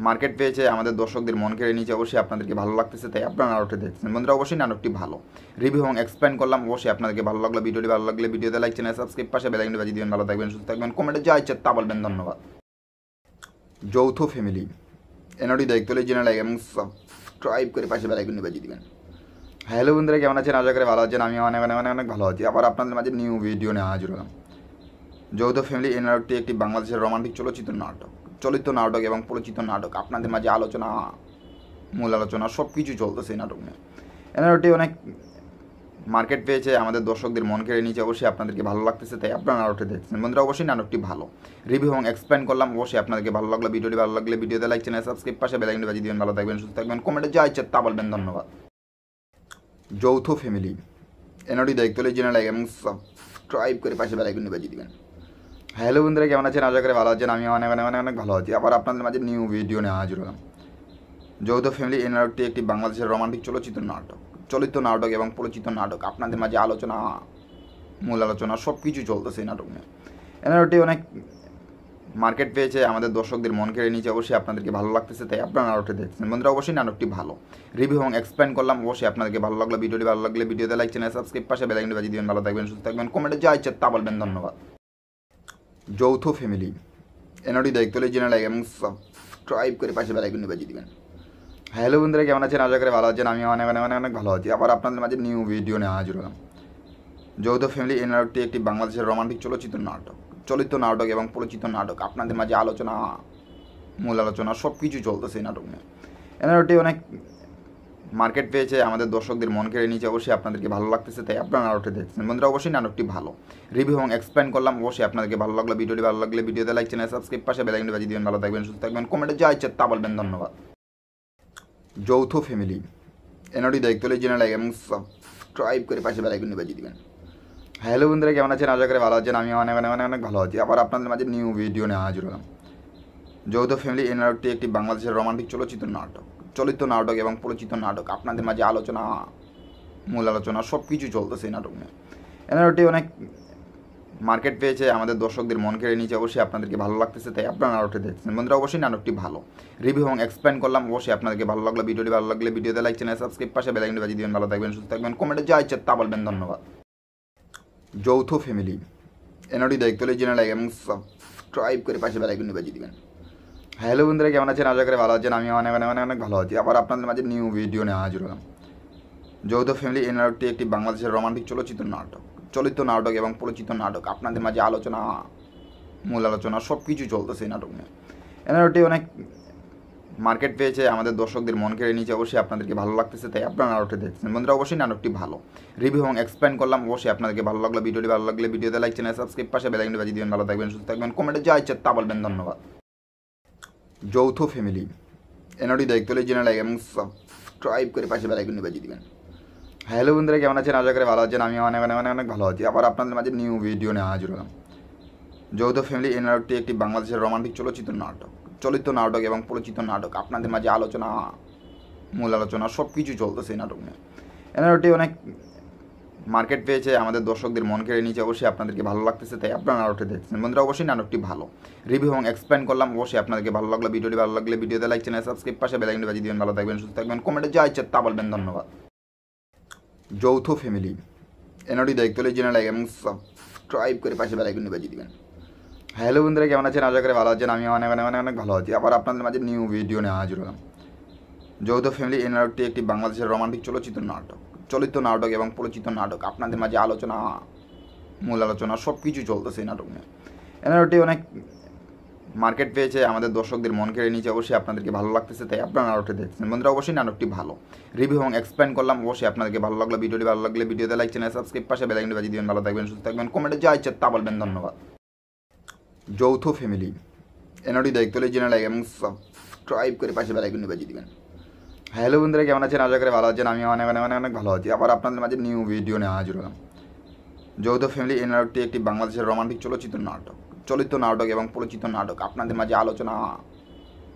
মার্কেট পেয়েছে আমাদের দর্শকদের মন কেড়ে নিয়েছে, অবশ্যই আপনাদেরকে ভালো লাগতেছে, তাই আপনারা নাটকটি দেখছেন। বন্ধুরা অবশ্যই নাটকটি ভালো রিভিউ এবং এক্সপ্লেন করলাম, অবশ্যই আপনাদেরকে ভালো লাগলো। ভিডিওটি ভালো লাগলে ভিডিওতে লাইক, চ্যানেল সাবস্ক্রাইব, পাশে বেল আইকনটি বাজিয়ে দিবেন। ভালো থাকবেন, সুস্থ থাকবেন, কমেন্টে যা ইচ্ছা তা বলবেন। ধন্যবাদ। যৌথ ফ্যামিলি এনওডি দায়িত্ব চ্যানেল এবং সাবস্ক্রাইব করে পাশে বেল আইকনটি বাজিয়ে দিবেন। হ্যালো বন্ধুরা, কেমন আছেন? আশা করি ভালো আছেন। আমি অনেক অনেক অনেক অনেক ভালো আছি। আবার আপনাদের মাঝে নিউ ভিডিও নিয়ে হাজির হলাম। যৌথ ফ্যামিলি এই নাটকটি একটি বাংলাদেশের রোমান্টিক চলিত নাটক এবং পরিচিত নাটক। আপনাদের মাঝে আলোচনা, মূল আলোচনা সব কিছু চলতেছে এই নাটক নিয়ে। এই নাটকটি অনেক মার্কেট পেয়েছে, আমাদের দর্শকদের মন কেড়ে নিয়েছে, অবশ্যই আপনাদেরকে ভালো লাগতেছে, তাই আপনারা নাটকটি দেখছেন। বন্ধুরা অবশ্যই নাটকটি ভালো রিভিউ এবং এক্সপ্লেন করলাম, অবশ্যই আপনাদেরকে ভালো লাগলো। ভিডিওটি ভালো লাগলে ভিডিওতে লাইক, চ্যানেল সাবস্ক্রাইব, পাশে বেল আইকনটি বাজিয়ে দিবেন। ভালো থাকবেন, সুস্থ থাকবেন, কমেন্টে যা ইচ্ছা তা বলবেন। ধন্যবাদ। যৌথ ফ্যামিলি এনওডি দায়িত্ব চ্যানেল এবং সাবস্ক্রাইব করে পাশে বেল আইকনটি বাজিয়ে দিবেন। হ্যালো বন্ধুরা, কেমন আছেন? আশা করি ভালো আছেন। আমি অনেক অনেক অনেক অনেক ভালো আছি। আবার আপনাদের মাঝে নিউ ভিডিও নিয়ে হাজির হলাম। যৌথ ফ্যামিলি এই নাটকটি একটি বাংলাদেশের রোমান্টিক চলিত নাটক এবং পরিচিত নাটক। আপনাদের মাঝে আলোচনা, মূল আলোচনা সব কিছু চলতেছে এই নাটক নিয়ে। এই নাটকটি অনেক মার্কেট পেয়েছে, আমাদের দর্শকদের মন কেড়ে নিয়েছে, অবশ্যই আপনাদেরকে ভালো লাগতেছে, তাই আপনারা নাটকটি দেখছেন। বন্ধুরা অবশ্যই নাটকটি ভালো রিভিউ এবং এক্সপ্লেন করলাম, অবশ্যই আপনাদেরকে ভালো লাগলো। ভিডিওটি ভালো লাগলে ভিডিওতে লাইক, চ্যানেল সাবস্ক্রাইব, পাশে বেল আইকনটি বাজিয়ে দিবেন। ভালো থাকবেন, সুস্থ থাকবেন, কমেন্টে যা ইচ্ছা তা বলবেন। ধন্যবাদ। যৌথ ফ্যামিলি এনওডি দায়িত্ব চ্যানেল এবং সাবস্ক্রাইব করে পাশে বেল আইকনটি বাজিয়ে দিবেন। হ্যালো বন্ধুরা, কেমন আছেন? আশা করি ভালো আছেন। আমি অনেক অনেক অনেক অনেক ভালো আছি। আবার আপনাদের মাঝে নিউ ভিডিও নিয়ে হাজির হলাম। যৌথ ফ্যামিলি এই নাটকটি একটি বাংলাদেশের রোমান্টিক চলিত নাটক এবং পরিচিত নাটক। আপনাদের মাঝে আলোচনা, মূল আলোচনা সব কিছু চলতেছে এই নাটক নিয়ে। এই নাটকটি অনেক মার্কেট পেয়েছে, আমাদের দর্শকদের মন কেড়ে নিয়েছে, অবশ্যই আপনাদেরকে ভালো লাগতেছে, তাই আপনারা নাটকটি দেখছেন। বন্ধুরা অবশ্যই নাটকটি ভালো রিভিউ এবং এক্সপ্লেন করলাম, অবশ্যই আপনাদেরকে ভালো লাগলো। ভিডিওটি ভালো লাগলে ভিডিওতে লাইক, চ্যানেল সাবস্ক্রাইব, পাশে বেল আইকনটি বাজিয়ে দিবেন। ভালো থাকবেন, সুস্থ থাকবেন, কমেন্টে যা ইচ্ছা তা বলবেন। ধন্যবাদ। যৌথ ফ্যামিলি এনওডি দায়িত্ব চ্যানেল এবং সাবস্ক্রাইব করে পাশে বেল আইকনটি বাজিয়ে দিবেন। হ্যালো বন্ধুরা, কেমন আছেন? আশা করি ভালো আছেন। আমি অনেক অনেক অনেক অনেক ভালো আছি। আবার আপনাদের মাঝে নিউ ভিডিও নিয়ে হাজির হলাম। যৌথ ফ্যামিলি এই নাটকটি একটি বাংলাদেশের রোমান্টিক চলিত নাটক এবং পরিচিত নাটক। আপনাদের মাঝে আলোচনা, মূল আলোচনা সব কিছু চলতেছে এই নাটক নিয়ে। এই নাটকটি অনেক মার্কেট পেয়েছে, আমাদের দর্শকদের মন কেড়ে নিয়েছে, অবশ্যই আপনাদেরকে ভালো লাগতেছে, তাই আপনারা নাটকটি দেখছেন। বন্ধুরা অবশ্যই নাটকটি ভালো রিভিউ এবং এক্সপ্লেন করলাম, অবশ্যই আপনাদেরকে ভালো লাগলো। ভিডিওটি ভালো লাগলে ভিডিওতে লাইক, চ্যানেল সাবস্ক্রাইব, পাশে বেল আইকনটি বাজিয়ে দিবেন। ভালো থাকবেন, সুস্থ থাকবেন, কমেন্টে যা ইচ্ছা তা বলবেন। ধন্যবাদ। যৌথ ফ্যামিলি এনওডি দায়িত্ব চ্যানেল এবং সাবস্ক্রাইব করে পাশে বেল আইকনটি বাজিয়ে দিবেন। হ্যালো বন্ধুরা, কেমন আছেন? আশা করি ভালো আছেন। আমি অনেক অনেক অনেক অনেক ভালো আছি। আবার আপনাদের মাঝে নিউ ভিডিও নিয়ে হাজির হলাম। যৌথ ফ্যামিলি এই নাটকটি একটি বাংলাদেশের রোমান্টিক চলিত নাটক এবং পরিচিত নাটক। আপনাদের মাঝে আলোচনা, মূল আলোচনা সব কিছু চলতেছে এই নাটক নিয়ে। এই নাটকটি অনেক মার্কেট পেয়েছে, আমাদের দর্শকদের মন কেড়ে নিয়েছে, অবশ্যই আপনাদেরকে ভালো লাগতেছে, তাই আপনারা নাটকটি দেখছেন। বন্ধুরা অবশ্যই নাটকটি ভালো রিভিউ এবং এক্সপ্লেন করলাম, অবশ্যই আপনাদেরকে ভালো লাগলো। ভিডিওটি ভালো লাগলে ভিডিওতে লাইক, চ্যানেল সাবস্ক্রাইব, পাশে বেল আইকনটি বাজিয়ে দিবেন। ভালো থাকবেন, সুস্থ থাকবেন, কমেন্টে যা ইচ্ছা তা বলবেন। ধন্যবাদ। যৌথ ফ্যামিলি এনওডি দায়িত্ব চ্যানেল এবং সাবস্ক্রাইব করে পাশে বেল আইকনটি বাজিয়ে দিবেন। হ্যালো বন্ধুরা, কেমন আছেন? আশা করি ভালো আছেন। আমি অনেক অনেক অনেক অনেক ভালো আছি। আবার আপনাদের মাঝে নিউ ভিডিও নিয়ে হাজির হলাম। যৌথ ফ্যামিলি এই নাটকটি একটি বাংলাদেশের রোমান্টিক চলিত নাটক এবং পরিচিত নাটক। আপনাদের মাঝে আলোচনা, মূল আলোচনা সব কিছু চলতেছে এই নাটক নিয়ে। এই নাটকটি অনেক মার্কেট পেয়েছে, আমাদের দর্শকদের মন কেড়ে নিয়েছে, অবশ্যই আপনাদেরকে ভালো লাগতেছে, তাই আপনারা নাটকটি দেখছেন। বন্ধুরা অবশ্যই নাটকটি ভালো রিভিউ এবং এক্সপ্লেন করলাম, অবশ্যই আপনাদেরকে ভালো লাগলো। ভিডিওটি ভালো লাগলে ভিডিওতে লাইক, চ্যানেল সাবস্ক্রাইব, পাশে বেল আইকনটি বাজিয়ে দিবেন। ভালো থাকবেন, সুস্থ থাকবেন, কমেন্টে যা ইচ্ছা তা বলবেন। ধন্যবাদ। যৌথ ফ্যামিলি এনওডি দায়িত্ব চ্যানেল এবং সাবস্ক্রাইব করে পাশে বেল আইকনটি বাজিয়ে দিবেন। হ্যালো বন্ধুরা, কেমন আছেন? আশা করি ভালো আছেন। আমি অনেক অনেক অনেক অনেক ভালো আছি। আবার আপনাদের মাঝে নিউ ভিডিও নিয়ে হাজির হলাম। যৌথ ফ্যামিলি এই নাটকটি একটি বাংলাদেশের রোমান্টিক চলিত নাটক এবং পরিচিত নাটক। আপনাদের মাঝে আলোচনা, মূল আলোচনা সব কিছু চলতেছে এই নাটক নিয়ে। এই নাটকটি অনেক মার্কেট পেয়েছে, আমাদের দর্শকদের মন কেড়ে নিয়েছে, অবশ্যই আপনাদেরকে ভালো লাগতেছে, তাই আপনারা নাটকটি দেখছেন। বন্ধুরা অবশ্যই নাটকটি ভালো রিভিউ এবং এক্সপ্লেন করলাম, অবশ্যই আপনাদেরকে ভালো লাগলো। ভিডিওটি ভালো লাগলে ভিডিওতে লাইক, চ্যানেল সাবস্ক্রাইব, পাশে বেল আইকনটি বাজিয়ে দিবেন। ভালো থাকবেন, সুস্থ থাকবেন, কমেন্টে যা ইচ্ছা তা বলবেন। ধন্যবাদ। যৌথ ফ্যামিলি এনওডি দায়িত্ব চ্যানেল এবং সাবস্ক্রাইব করে পাশে বেল আইকনটি বাজিয়ে দিবেন। হ্যালো বন্ধুরা, কেমন আছেন? আশা করি ভালো আছেন। আমি অনেক অনেক অনেক অনেক ভালো আছি। আবার আপনাদের মাঝে নিউ ভিডিও নিয়ে হাজির হলাম। যৌথ ফ্যামিলি এই নাটকটি একটি বাংলাদেশের রোমান্টিক চলিত নাটক এবং পরিচিত নাটক। আপনাদের মাঝে আলোচনা,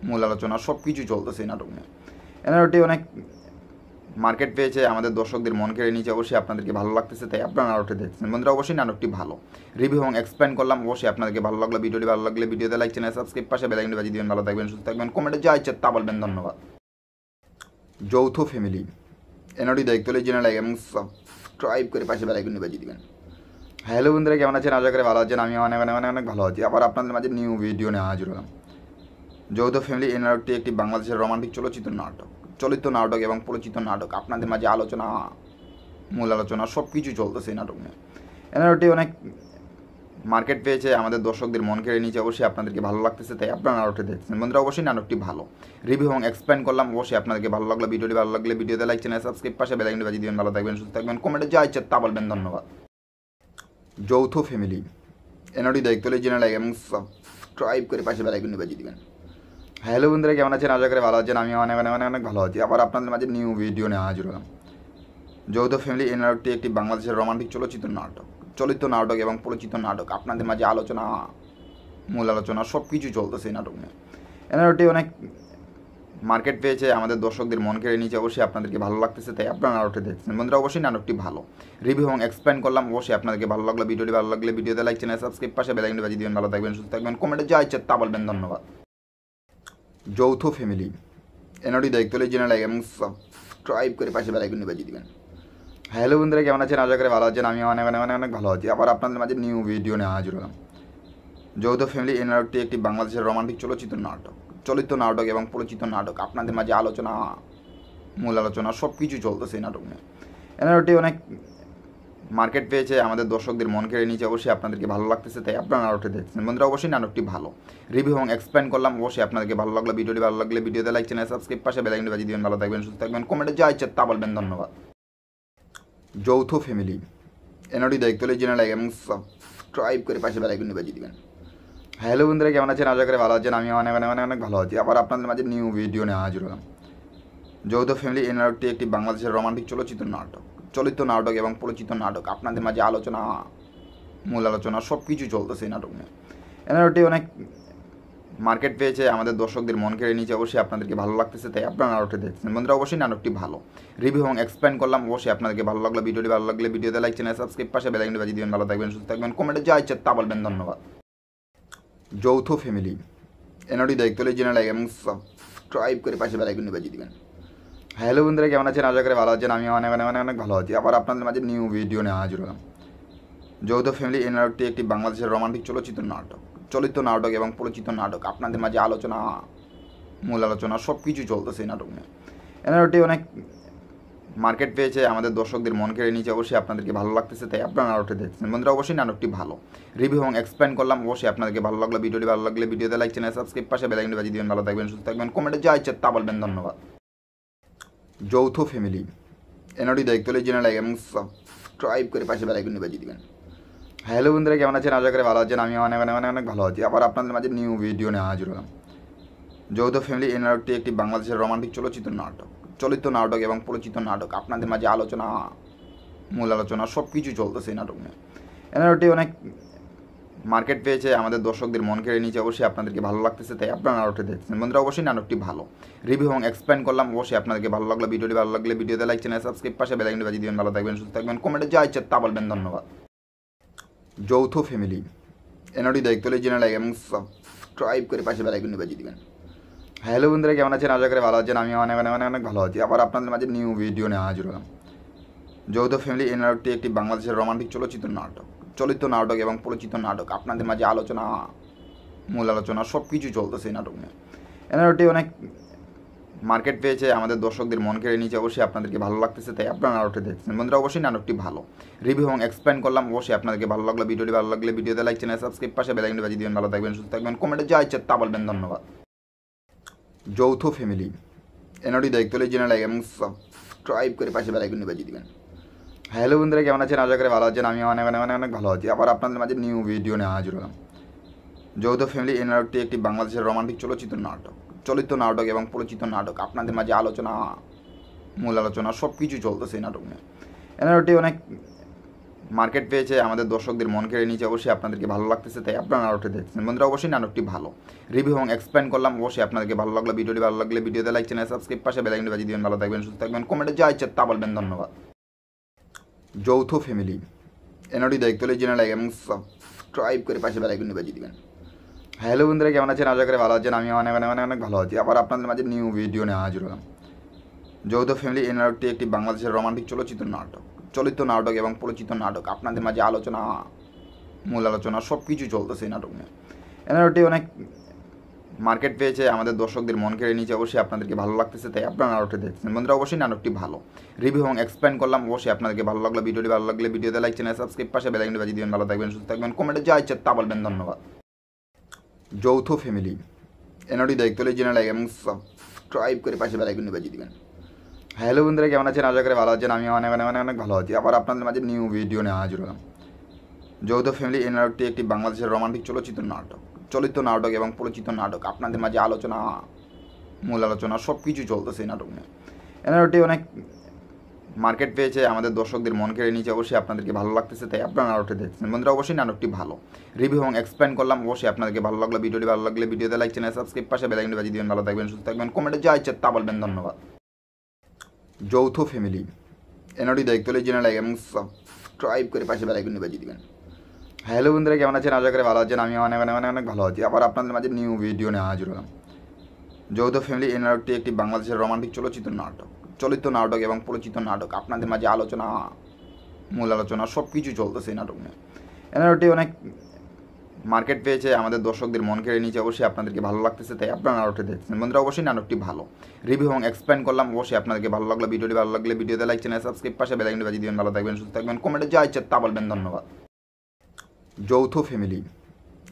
মূল আলোচনা সব কিছু চলতেছে এই নাটক নিয়ে। এই নাটকটি অনেক মার্কেট পেয়েছে, আমাদের দর্শকদের মন কেড়ে নিয়েছে, অবশ্যই আপনাদেরকে ভালো লাগতেছে, তাই আপনারা নাটকটি দেখছেন। বন্ধুরা অবশ্যই নাটকটি ভালো, রিভিউ এবং এক্সপ্লেন করলাম, অবশ্যই আপনাদেরকে ভালো লাগলো। ভিডিওটি ভালো লাগলে ভিডিওতে লাইক, চ্যানেল সাবস্ক্রাইব, পাশে বেল আইকনটি বাজিয়ে দিবেন। ভালো থাকবেন, সুস্থ থাকবেন, কমেন্টে যা ইচ্ছা তা বলবেন। ধন্যবাদ। যৌথ ফ্যামিলি এনওডি দায়িত্ব চ্যানেল লাইক এবং সাবস্ক্রাইব করে পাশে বেল আইকনটি বাজিয়ে দিবেন। হ্যালো বন্ধুরা, কেমন আছেন? আশা করি ভালো আছেন। আমি অনেক অনেক অনেক অনেক ভালো আছি। আবার আপনাদের মাঝে নিউ ভিডিও নিয়ে হাজির হলাম। যৌথ ফ্যামিলি এই নাটকটি একটি বাংলাদেশের রোমান্টিক চলচ্চিত্র নাটক এবং পরিচিত নাটক। আপনাদের মাঝে আলোচনা, মূল আলোচনা সব কিছু চলতেছে এই নাটক নিয়ে। এই নাটকটি অনেক মার্কেট পেয়েছে, আমাদের দর্শকদের মন কেড়ে নিয়েছে, অবশ্যই আপনাদেরকে ভালো লাগতেছে, তাই আপনারা নাটকটি দেখছেন। বন্ধুরা অবশ্যই নাটকটি ভালো, রিভিউ এবং এক্সপ্লেন করলাম, অবশ্যই আপনাদেরকে ভালো লাগলো। ভিডিওটি ভালো লাগলে ভিডিওতে লাইক, চ্যানেল সাবস্ক্রাইব, পাশে বেল আইকনটি বাজিয়ে দিবেন। ভালো থাকবেন, সুস্থ থাকবেন, কমেন্টে যা ইচ্ছা তা বলবেন। ধন্যবাদ। যৌথ ফ্যামিলি এনওডি দায়িত্ব চ্যানেল লাইক এবং সাবস্ক্রাইব করে পাশে বেল আইকনটি বাজিয়ে দিবেন। হ্যালো বন্ধুরা, কেমন আছেন? আশা করি ভালো আছেন। আমি অনেক অনেক অনেক অনেক ভালো আছি। আবার আপনাদের মাঝে নিউ ভিডিও নিয়ে হাজির হলাম। যৌথ ফ্যামিলি এই নাটকটি একটি বাংলাদেশের রোমান্টিক চলচ্চিত্র নাটক এবং পরিচিত নাটক। আপনাদের মাঝে আলোচনা, মূল আলোচনা সব কিছু চলতেছে এই নাটক নিয়ে। এই নাটকটি অনেক মার্কেট পেয়েছে, আমাদের দর্শকদের মন কেড়ে নিয়েছে, অবশ্যই আপনাদেরকে ভালো লাগতেছে, তাই আপনারা নাটকটি দেখছেন। বন্ধুরা অবশ্যই নাটকটি ভালো, রিভিউ এবং এক্সপ্লেন করলাম, অবশ্যই আপনাদেরকে ভালো লাগলো। ভিডিওটি ভালো লাগলে ভিডিওতে লাইক, চ্যানেল সাবস্ক্রাইব, পাশে বেল আইকনটি বাজিয়ে দিবেন। ভালো থাকবেন, সুস্থ থাকবেন, কমেন্টে যা ইচ্ছা তা বলবেন। ধন্যবাদ। যৌথ ফ্যামিলি এনওডি দায়িত্ব চ্যানেল লাইক এবং সাবস্ক্রাইব করে পাশে বেল আইকনটি বাজিয়ে দিবেন। হ্যালো বন্ধুরা, কেমন আছেন? আশা করি ভালো আছেন। আমি অনেক অনেক অনেক অনেক ভালো আছি। আবার আপনাদের মাঝে নিউ ভিডিও নিয়ে হাজির হলাম। যৌথ ফ্যামিলি এই নাটকটি একটি বাংলাদেশের রোমান্টিক চলচ্চিত্র নাটক এবং পরিচিত নাটক। আপনাদের মাঝে আলোচনা, মূল আলোচনা সব কিছু চলতেছে এই নাটক নিয়ে। এই নাটকটি অনেক মার্কেট পেয়েছে, আমাদের দর্শকদের মন কেড়ে নিয়েছে, অবশ্যই আপনাদেরকে ভালো লাগতেছে, তাই আপনারা নাটকটি দেখছেন। বন্ধুরা অবশ্যই নাটকটি ভালো, রিভিউ এবং এক্সপ্লেন করলাম, অবশ্যই আপনাদেরকে ভালো লাগলো। ভিডিওটি ভালো লাগলে ভিডিওতে লাইক, চ্যানেল সাবস্ক্রাইব, পাশে বেল আইকনটি বাজিয়ে দিবেন। ভালো থাকবেন, সুস্থ থাকবেন, কমেন্টে যা ইচ্ছা তা বলবেন। ধন্যবাদ। যৌথ ফ্যামিলি এনওডি দায়িত্ব চ্যানেল লাইক এবং সাবস্ক্রাইব করে পাশে বেল আইকনটি বাজিয়ে দিবেন। হ্যালো বন্ধুরা, কেমন আছেন? আশা করি ভালো আছেন। আমি অনেক অনেক অনেক অনেক ভালো আছি। আবার আপনাদের মাঝে নিউ ভিডিও নিয়ে হাজির হলাম। যৌথ ফ্যামিলি এই নাটকটি একটি বাংলাদেশের রোমান্টিক চলচ্চিত্র নাটক এবং পরিচিত নাটক। আপনাদের মাঝে আলোচনা, মূল আলোচনা সব কিছু চলতেছে এই নাটক নিয়ে। এই নাটকটি অনেক মার্কেট পেয়েছে, আমাদের দর্শকদের মন কেড়ে নিয়েছে, অবশ্যই আপনাদেরকে ভালো লাগতেছে, তাই আপনারা নাটকটি দেখছেন। বন্ধুরা অবশ্যই নাটকটি ভালো, রিভিউ এবং এক্সপ্লেন করলাম, অবশ্যই আপনাদেরকে ভালো লাগলো। ভিডিওটি ভালো লাগলে ভিডিওতে লাইক, চ্যানেল সাবস্ক্রাইব, পাশে বেল আইকনটি বাজিয়ে দিবেন। ভালো থাকবেন, সুস্থ থাকবেন, কমেন্টে যা ইচ্ছা তা বলবেন। ধন্যবাদ। যৌথ ফ্যামিলি এনওডি দায়িত্ব চ্যানেল লাইক এবং সাবস্ক্রাইব করে পাশে বেল আইকনটি বাজিয়ে দিবেন। হ্যালো বন্ধুরা, কেমন আছেন? আশা করি ভালো আছেন। আমি অনেক অনেক অনেক অনেক ভালো আছি। আবার আপনাদের মাঝে নিউ ভিডিও নিয়ে হাজির হলাম। যৌথ ফ্যামিলি এই নাটকটি একটি বাংলাদেশের রোমান্টিক চলচ্চিত্র নাটক এবং পরিচিত নাটক। আপনাদের মাঝে আলোচনা, মূল আলোচনা সব কিছু চলতেছে এই নাটক নিয়ে। এই নাটকটি অনেক মার্কেট পেয়েছে, আমাদের দর্শকদের মন কেড়ে নিয়েছে, অবশ্যই আপনাদেরকে ভালো লাগতেছে, তাই আপনারা নাটকটি দেখছেন। বন্ধুরা অবশ্যই নাটকটি ভালো, রিভিউ এবং এক্সপ্লেন করলাম, অবশ্যই আপনাদেরকে ভালো লাগলো। ভিডিওটি ভালো লাগলে ভিডিওতে লাইক, চ্যানেল সাবস্ক্রাইব, পাশে বেল আইকনটি বাজিয়ে দিবেন। ভালো থাকবেন, সুস্থ থাকবেন, কমেন্টে যা ইচ্ছা তা বলবেন। ধন্যবাদ। যৌথ ফ্যামিলি এনওডি দায়িত্ব চ্যানেল লাইক এবং সাবস্ক্রাইব করে পাশে বেল আইকনটি বাজিয়ে দিবেন। হ্যালো বন্ধুরা, কেমন আছেন? আশা করি ভালো আছেন। আমি অনেক অনেক অনেক অনেক ভালো আছি। আবার আপনাদের মাঝে নিউ ভিডিও নিয়ে হাজির হলাম। যৌথ ফ্যামিলি এই নাটকটি একটি বাংলাদেশের রোমান্টিক চলচ্চিত্র নাটক এবং পরিচিত নাটক। আপনাদের মাঝে আলোচনা, মূল আলোচনা সব কিছু চলতেছে এই নাটক নিয়ে। এই নাটকটি অনেক মার্কেট পেয়েছে, আমাদের দর্শকদের মন কেড়ে নিয়েছে, অবশ্যই আপনাদেরকে ভালো লাগতেছে, তাই আপনারা নাটকটি দেখছেন। বন্ধুরা অবশ্যই নাটকটি ভালো, রিভিউ এবং এক্সপ্লেন করলাম, অবশ্যই আপনাদেরকে ভালো লাগলো। ভিডিওটি ভালো লাগলে ভিডিওতে লাইক, চ্যানেল সাবস্ক্রাইব, পাশে বেল আইকনটি বাজিয়ে দিবেন। ভালো থাকবেন, সুস্থ থাকবেন, কমেন্টে যা ইচ্ছা তা বলবেন। ধন্যবাদ। যৌথ ফ্যামিলি এনওডি দায়িত্ব চ্যানেল লাইক এবং সাবস্ক্রাইব করে পাশে বেল আইকনটি বাজিয়ে দিবেন। হ্যালো বন্ধুরা, কেমন আছেন? আশা করি ভালো আছেন। আমি অনেক অনেক অনেক অনেক ভালো আছি। আবার আপনাদের মাঝে নিউ ভিডিও নিয়ে হাজির হলাম। যৌথ ফ্যামিলি এই নাটকটি একটি বাংলাদেশের রোমান্টিক চলচ্চিত্র নাটক এবং পরিচিত নাটক। আপনাদের মাঝে আলোচনা, মূল আলোচনা সব কিছু চলতেছে এই নাটক নিয়ে। এই নাটকটি অনেক মার্কেট পেয়েছে, আমাদের দর্শকদের মন কেড়ে নিয়েছে, অবশ্যই আপনাদেরকে ভালো লাগতেছে, তাই আপনারা নাটকটি দেখছেন। বন্ধুরা অবশ্যই নাটকটি ভালো, রিভিউ এবং এক্সপ্লেন করলাম, অবশ্যই আপনাদেরকে ভালো লাগলো। ভিডিওটি ভালো লাগলে ভিডিওতে লাইক, চ্যানেল সাবস্ক্রাইব, পাশে বেল আইকনটি বাজিয়ে দিবেন। ভালো থাকবেন, সুস্থ থাকবেন, কমেন্টে যা ইচ্ছা তা বলবেন। ধন্যবাদ। যৌথ ফ্যামিলি এনওডি দায়িত্ব চ্যানেল লাইক এবং সাবস্ক্রাইব করে পাশে বেল আইকনটি বাজিয়ে দিবেন। হ্যালো বন্ধুরা, কেমন আছেন? আশা করি ভালো আছেন। আমি অনেক অনেক অনেক অনেক ভালো আছি। আবার আপনাদের মাঝে নিউ ভিডিও নিয়ে হাজির হলাম। যৌথ ফ্যামিলি এই নাটকটি একটি বাংলাদেশের রোমান্টিক চলচ্চিত্র নাটক এবং পরিচিত নাটক। আপনাদের মাঝে আলোচনা, মূল আলোচনা সব কিছু চলতেছে এই নাটক নিয়ে। এই নাটকটি অনেক মার্কেট পেয়েছে, আমাদের দর্শকদের মন কেড়ে নিয়েছে, অবশ্যই আপনাদেরকে ভালো লাগতেছে, তাই আপনারা নাটকটি দেখছেন। বন্ধুরা অবশ্যই নাটকটি ভালো রিভিউ এবং এক্সপ্লেন করলাম, অবশ্যই আপনাদেরকে ভালো লাগলো। ভিডিওটি ভালো লাগলে ভিডিওতে লাইক, চ্যানেল সাবস্ক্রাইব, পাশে বেল আইকনটি বাজিয়ে দিবেন। ভালো থাকবেন, সুস্থ থাকবেন, কমেন্টে যা ইচ্ছা তা বলবেন। ধন্যবাদ। যৌথ ফ্যামিলি এনওডি দায়িত্ব চ্যানেল লাইক এবং সাবস্ক্রাইব করে পাশে বেল আইকনটি বাজিয়ে দিবেন। হ্যালো বন্ধুরা, কেমন আছেন? আশা করি ভালো আছেন। আমি অনেক অনেক অনেক অনেক ভালো আছি। আবার আপনাদের মাঝে নিউ ভিডিও নিয়ে হাজির হলাম। যৌথ ফ্যামিলি এই নাটকটি একটি বাংলাদেশের রোমান্টিক চলিত নাটক এবং পরিচিত নাটক। আপনাদের মাঝে আলোচনা, মূল আলোচনা সব কিছু চলতেছে এই নাটক নিয়ে। এই নাটকটি অনেক মার্কেট পেয়েছে, আমাদের দর্শকদের মন কেড়ে নিয়েছে, অবশ্যই আপনাদেরকে ভালো লাগতেছে, তাই আপনারা নাটকটি দেখছেন। বন্ধুরা অবশ্যই নাটকটি ভালো রিভিউ এবং এক্সপ্লেন করলাম, অবশ্যই আপনাদেরকে ভালো লাগলো। ভিডিওটি ভালো লাগলে ভিডিওতে লাইক, চ্যানেল সাবস্ক্রাইব, পাশে বেল আইকনটি বাজিয়ে দিবেন। ভালো থাকবেন, সুস্থ থাকবেন, কমেন্টে যা ইচ্ছা তা বলবেন। ধন্যবাদ। যৌথ ফ্যামিলি এনওডি দায়িত্ব চ্যানেল লাইক এবং সাবস্ক্রাইব করে পাশে বেল আইকনটি বাজিয়ে দিবেন। হ্যালো বন্ধুরা, কেমন আছেন? আশা করি ভালো আছেন। আমি অনেক অনেক অনেক অনেক ভালো আছি। আবার আপনাদের মাঝে নিউ ভিডিও নিয়ে হাজির হলাম। যৌথ ফ্যামিলি এই নাটকটি একটি বাংলাদেশের রোমান্টিক চলিত নাটক এবং পরিচিত নাটক। আপনাদের মাঝে আলোচনা, মূল আলোচনা সব কিছু চলতেছে এই নাটক নিয়ে। এই নাটকটি অনেক মার্কেট পেয়েছে, আমাদের দর্শকদের মন কেড়ে নিয়েছে, অবশ্যই আপনাদেরকে ভালো লাগতেছে, তাই আপনারা নাটকটি দেখছেন। বন্ধুরা অবশ্যই নাটকটি ভালো রিভিউ এবং এক্সপ্লেন করলাম, অবশ্যই আপনাদেরকে ভালো লাগলো। ভিডিওটি ভালো লাগলে ভিডিওতে লাইক, চ্যানেল সাবস্ক্রাইব, পাশে বেল আইকনটি বাজিয়ে দিবেন। ভালো থাকবেন, সুস্থ থাকবেন, কমেন্টে যা ইচ্ছা তা বলবেন। ধন্যবাদ। যৌথ ফ্যামিলি এনওডি দায়িত্ব চ্যানেল লাইক এবং সাবস্ক্রাইব করে পাশে বেল আইকনটি বাজিয়ে দিবেন। হ্যালো বন্ধুরা, কেমন আছেন? আশা করি ভালো আছেন। আমি অনেক অনেক অনেক অনেক ভালো আছি। আবার আপনাদের মাঝে নিউ ভিডিও নিয়ে হাজির হলাম। যৌথ ফ্যামিলি এই নাটকটি একটি বাংলাদেশের রোমান্টিক চলিত নাটক এবং পরিচিত নাটক। আপনাদের মাঝে আলোচনা, মূল আলোচনা সব কিছু চলতেছে এই নাটক নিয়ে। এই নাটকটি অনেক মার্কেট পেয়েছে, আমাদের দর্শকদের মন কেড়ে নিয়েছে, অবশ্যই আপনাদেরকে ভালো লাগতেছে, তাই আপনারা নাটকটি দেখছেন। বন্ধুরা অবশ্যই নাটকটি ভালো রিভিউ এবং এক্সপ্লেন করলাম, অবশ্যই আপনাদেরকে ভালো লাগলো। ভিডিওটি ভালো লাগলে ভিডিওতে লাইক, চ্যানেল সাবস্ক্রাইব, পাশে বেল আইকনটি বাজিয়ে দিবেন। ভালো থাকবেন, সুস্থ থাকবেন, কমেন্টে যা ইচ্ছা তা বলবেন। ধন্যবাদ। যৌথ ফ্যামিলি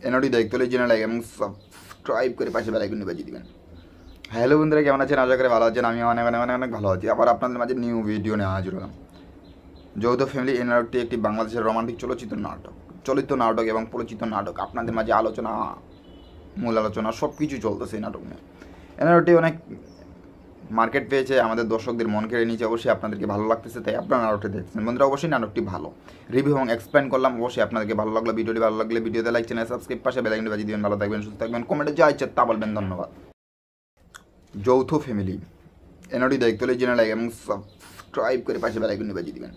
এনওডি দায়িত্ব চ্যানেল লাইক এবং সাবস্ক্রাইব করে পাশে বেল আইকনটি বাজিয়ে দিবেন। হ্যালো বন্ধুরা, কেমন আছেন? আশা করি ভালো আছেন। আমি অনেক অনেক অনেক অনেক ভালো আছি। আবার আপনাদের মাঝে নিউ ভিডিও নিয়ে হাজির হলাম। যৌথ ফ্যামিলি এই নাটকটি একটি বাংলাদেশের রোমান্টিক চলিত নাটক এবং পরিচিত নাটক। আপনাদের মাঝে আলোচনা, মূল আলোচনা সব কিছু চলতেছে এই নাটক নিয়ে। এই নাটকটি অনেক মার্কেট পেয়েছে, আমাদের দর্শকদের মন কেড়ে নিয়েছে, অবশ্যই আপনাদেরকে ভালো লাগতেছে, তাই আপনারা নাটকটি দেখছেন। বন্ধুরা অবশ্যই নাটকটি ভালো রিভিউ এবং এক্সপ্লেন করলাম, অবশ্যই আপনাদেরকে ভালো লাগলো। ভিডিওটি ভালো লাগলে ভিডিওতে লাইক, চ্যানেল সাবস্ক্রাইব, পাশে বেল আইকনটি বাজিয়ে দিবেন। ভালো থাকবেন, সুস্থ থাকবেন, কমেন্টে যা ইচ্ছা তা বলবেন। ধন্যবাদ। যৌথ ফ্যামিলি এনওডি দায়িত্ব চ্যানেল লাইক এবং সাবস্ক্রাইব করে পাশে বেল আইকনটি বাজিয়ে দিবেন।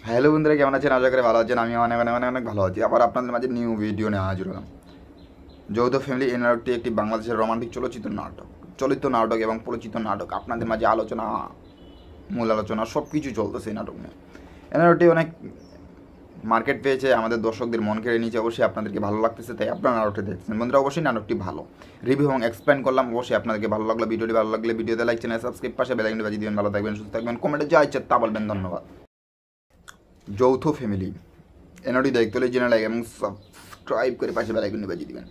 হ্যালো বন্ধুরা, কেমন আছেন? আশা করি ভালো আছেন। আমি অনেক অনেক অনেক অনেক ভালো আছি। আবার আপনাদের মাঝে নিউ ভিডিও নিয়ে হাজির হলাম। যৌথ ফ্যামিলি এই নাটকটি একটি বাংলাদেশের রোমান্টিক চলিত নাটক এবং পরিচিত নাটক। আপনাদের মাঝে আলোচনা, মূল আলোচনা সব কিছু চলতেছে এই নাটক নিয়ে। এই নাটকটি অনেক মার্কেট পেয়েছে, আমাদের দর্শকদের মন কেড়ে নিয়েছে, অবশ্যই আপনাদেরকে ভালো লাগতেছে, তাই আপনারা নাটকটি দেখছেন। বন্ধুরা অবশ্যই নাটকটি ভালো রিভিউ এবং এক্সপ্লেন করলাম, অবশ্যই আপনাদেরকে ভালো লাগলো। ভিডিওটি ভালো লাগলে ভিডিওতে লাইক, চ্যানেল সাবস্ক্রাইব, পাশে বেল আইকনটি বাজিয়ে দিবেন। ভালো থাকবেন, সুস্থ থাকবেন, কমেন্টে যা ইচ্ছা তা বলবেন। ধন্যবাদ। যৌথ ফ্যামিলি এনওডি দায়িত্ব চ্যানেল লাইক এবং সাবস্ক্রাইব করে পাশে বেল আইকনটি বাজিয়ে দিবেন।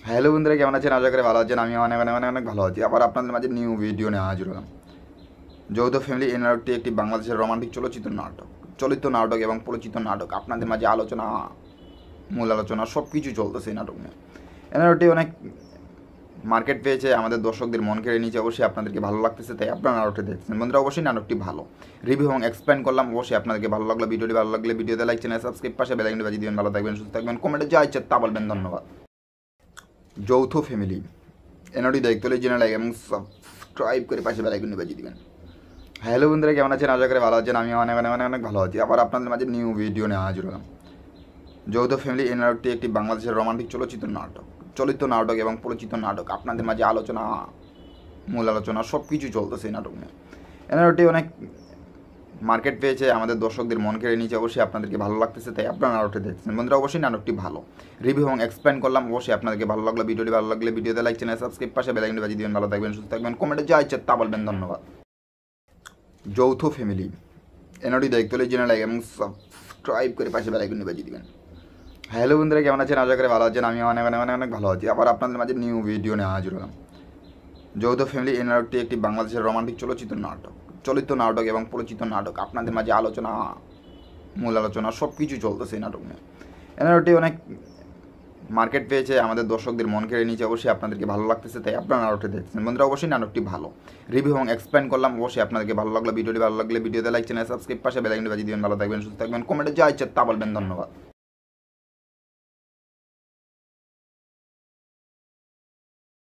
হ্যালো বন্ধুরা, কেমন আছেন? আশা করি ভালো আছেন। আমি অনেক অনেক অনেক অনেক ভালো আছি। আবার আপনাদের মাঝে নিউ ভিডিও নিয়ে হাজির হলাম। যৌথ ফ্যামিলি এই নাটকটি একটি বাংলাদেশের রোমান্টিক চলিত নাটক এবং পরিচিত নাটক। আপনাদের মাঝে আলোচনা, মূল আলোচনা সব কিছু চলতেছে এই নাটক নিয়ে। এই নাটকটি অনেক মার্কেট পেয়েছে, আমাদের দর্শকদের মন কেড়ে নিয়েছে, অবশ্যই আপনাদেরকে ভালো লাগতেছে, তাই আপনারা নাটকটি দেখছেন। বন্ধুরা অবশ্যই নাটকটি ভালো রিভিউ এবং এক্সপ্লেন করলাম, অবশ্যই আপনাদেরকে ভালো লাগলো। ভিডিওটি ভালো লাগলে ভিডিওতে লাইক, চ্যানেল সাবস্ক্রাইব, পাশে বেল আইকনটি বাজিয়ে দিবেন। ভালো থাকবেন, সুস্থ থাকবেন, কমেন্টে যা ইচ্ছা তা বলবেন। ধন্যবাদ। যৌথ ফ্যামিলি এনওডি দায়িত্ব চ্যানেল লাইক এবং সাবস্ক্রাইব করে পাশে বেল আইকনটি বাজিয়ে দিবেন। হ্যালো বন্ধুরা, কেমন আছেন? আশা করি ভালো আছেন। আমি অনেক অনেক অনেক অনেক ভালো আছি। আবার আপনাদের মাঝে নিউ ভিডিও নিয়ে হাজির হলাম। যৌথ ফ্যামিলি এই নাটকটি একটি বাংলাদেশের রোমান্টিক চলিত নাটক এবং পরিচিত নাটক। আপনাদের মাঝে আলোচনা, মূল আলোচনা সব কিছু চলতেছে এই নাটক নিয়ে। এই নাটকটি অনেক মার্কেট পেয়েছে, আমাদের দর্শকদের মন কেড়ে নিয়েছে, অবশ্যই আপনাদেরকে ভালো লাগতেছে, তাই আপনারা নাটকটি দেখছেন। বন্ধুরা অবশ্যই নাটকটি ভালো রিভিউ এবং এক্সপ্লেন করলাম, অবশ্যই আপনাদেরকে ভালো লাগলো। ভিডিওটি ভালো লাগলে ভিডিওতে লাইক, চ্যানেল সাবস্ক্রাইব, পাশে বেল আইকনটি বাজিয়ে দিবেন। ভালো থাকবেন, সুস্থ থাকবেন, কমেন্টে যা ইচ্ছা তা বলবেন। ধন্যবাদ। যৌথ ফ্যামিলি এনওডি দায়িত্ব চ্যানেল লাইক এবং সাবস্ক্রাইব করে পাশে বেল আইকনটি বাজিয়ে দিবেন। হ্যালো বন্ধুরা, কেমন আছেন? আশা করি ভালো আছেন। আমি অনেক অনেক অনেক অনেক ভালো আছি। আবার আপনাদের মাঝে নিউ ভিডিও নিয়ে হাজির হলাম। যৌথ ফ্যামিলি এই নাটকটি একটি বাংলাদেশের রোমান্টিক চলিত নাটক এবং পরিচিত নাটক। আপনাদের মাঝে আলোচনা, মূল আলোচনা সব কিছু চলতেছে এই নাটক নিয়ে। এই নাটকটি অনেক মার্কেট পেয়েছে, আমাদের দর্শকদের মন কেড়ে নিয়েছে, অবশ্যই আপনাদেরকে ভালো লাগতেছে, তাই আপনারা নাটকটি দেখছেন। বন্ধুরা অবশ্যই নাটকটি ভালো, রিভিউ এবং এক্সপ্লেন করলাম, অবশ্যই আপনাদেরকে ভালো লাগলো। ভিডিওটি ভালো লাগলে ভিডিওতে লাইক, চ্যানেল সাবস্ক্রাইব, পাশে বেল আইকনটি বাজিয়ে দিবেন। ভালো থাকবেন, সুস্থ থাকবেন, কমেন্টে যা ইচ্ছে তা বলবেন। ধন্যবাদ।